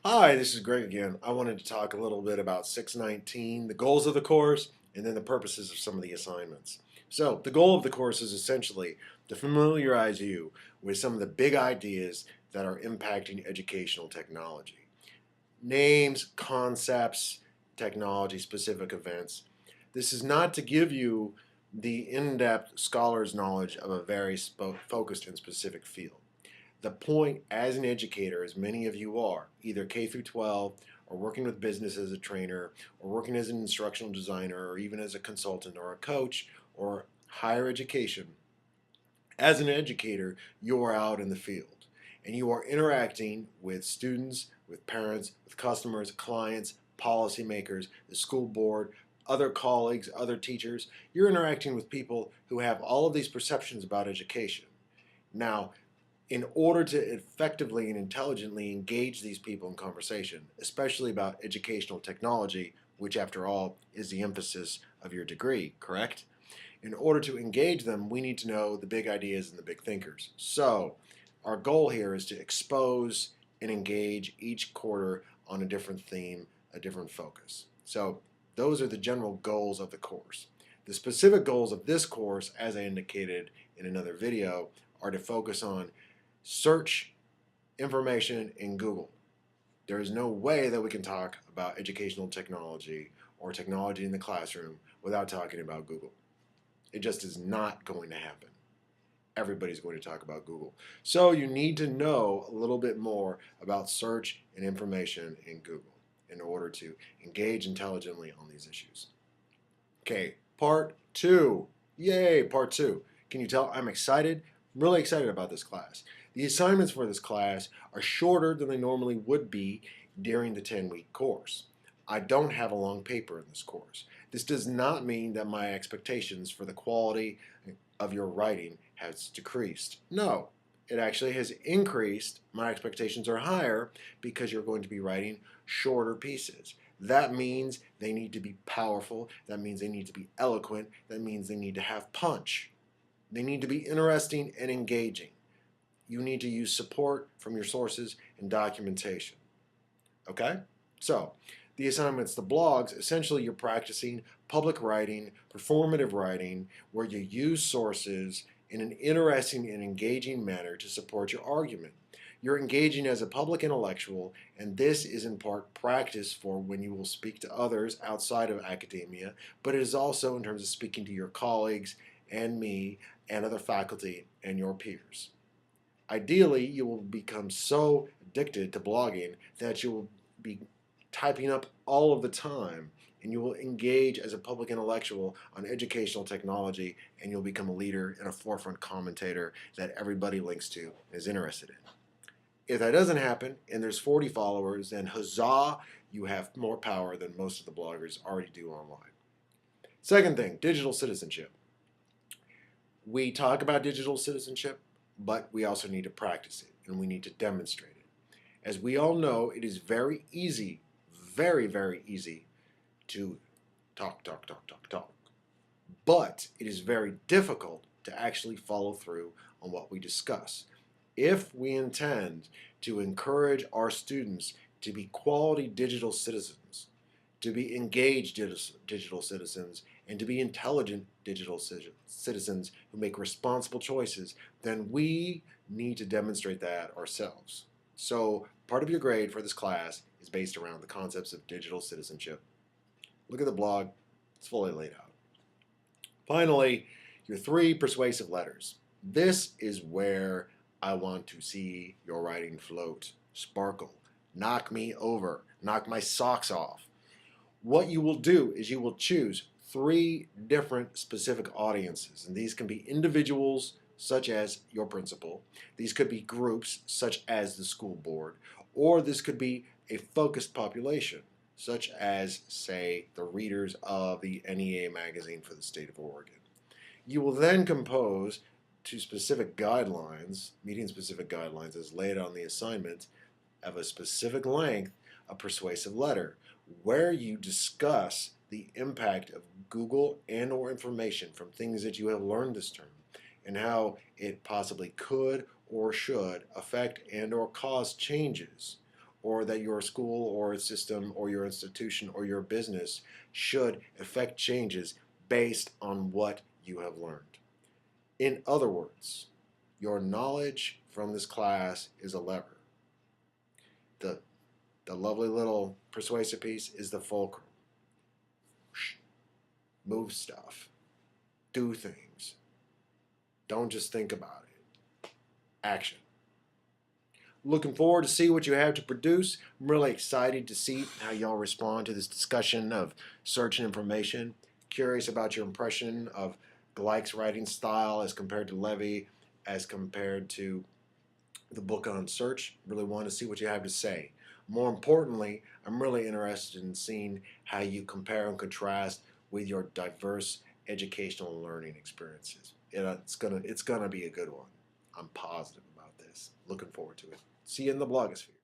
Hi, this is Greg again. I wanted to talk a little bit about 619, the goals of the course, and then the purposes of some of the assignments. So, the goal of the course is essentially to familiarize you with some of the big ideas that are impacting educational technology. Names, concepts, technology specific events. This is not to give you the in depth scholar's knowledge of a very focused and specific field. The point as an educator, as many of you are, either K through 12 or working with business as a trainer or working as an instructional designer or even as a consultant or a coach or higher education, as an educator, you are out in the field and you are interacting with students, with parents, with customers, clients, policymakers, the school board, other colleagues, other teachers. You're interacting with people who have all of these perceptions about education. Now, in order to effectively and intelligently engage these people in conversation, especially about educational technology, which after all is the emphasis of your degree, correct? In order to engage them, we need to know the big ideas and the big thinkers. So, our goal here is to expose and engage each quarter on a different theme, a different focus. So, those are the general goals of the course. The specific goals of this course, as I indicated in another video, are to focus on search information in Google. There is no way that we can talk about educational technology or technology in the classroom without talking about Google. It just is not going to happen. Everybody's going to talk about Google. So you need to know a little bit more about search and information in Google in order to engage intelligently on these issues. Okay, part two. Yay, part two. Can you tell I'm excited? I'm really excited about this class. The assignments for this class are shorter than they normally would be during the 10-week course. I don't have a long paper in this course. This does not mean that my expectations for the quality of your writing has decreased. No, it actually has increased. My expectations are higher because you're going to be writing shorter pieces. That means they need to be powerful. That means they need to be eloquent. That means they need to have punch. They need to be interesting and engaging. You need to use support from your sources and documentation. Okay? So, the assignments, the blogs, essentially you're practicing public writing, performative writing, where you use sources in an interesting and engaging manner to support your argument. You're engaging as a public intellectual, and this is in part practice for when you will speak to others outside of academia, but it is also in terms of speaking to your colleagues and me and other faculty and your peers. Ideally, you will become so addicted to blogging that you will be typing up all of the time and you will engage as a public intellectual on educational technology and you'll become a leader and a forefront commentator that everybody links to and is interested in. If that doesn't happen and there's 40 followers, then huzzah, you have more power than most of the bloggers already do online. Second thing, digital citizenship. We talk about digital citizenship, but we also need to practice it and we need to demonstrate it. As we all know, it is very easy, very, very easy to talk, talk, talk, talk, talk. But it is very difficult to actually follow through on what we discuss. If we intend to encourage our students to be quality digital citizens, to be engaged digital citizens, and to be intelligent digital citizens who make responsible choices, then we need to demonstrate that ourselves. So part of your grade for this class is based around the concepts of digital citizenship. Look at the blog, it's fully laid out. Finally, your 3 persuasive letters. This is where I want to see your writing float, sparkle, knock me over, knock my socks off. What you will do is you will choose 3 different specific audiences, and these can be individuals such as your principal, these could be groups such as the school board, or this could be a focused population such as, say, the readers of the NEA magazine for the state of Oregon. You will then compose to specific guidelines, meeting specific guidelines as laid on the assignment, of a specific length, a persuasive letter, where you discuss the impact of Google and or information from things that you have learned this term and how it possibly could or should affect and or cause changes or that your school or system or your institution or your business should effect changes based on what you have learned. In other words, your knowledge from this class is a lever. The, the lovely little persuasive piece is the fulcrum. Move stuff. Do things. Don't just think about it. Action. Looking forward to see what you have to produce. I'm really excited to see how y'all respond to this discussion of search and information. Curious about your impression of Gleick's writing style as compared to Levy, as compared to the book on search. Really want to see what you have to say. More importantly, I'm really interested in seeing how you compare and contrast with your diverse educational and learning experiences. It's gonna be a good one. I'm positive about this. Looking forward to it. See you in the blogosphere.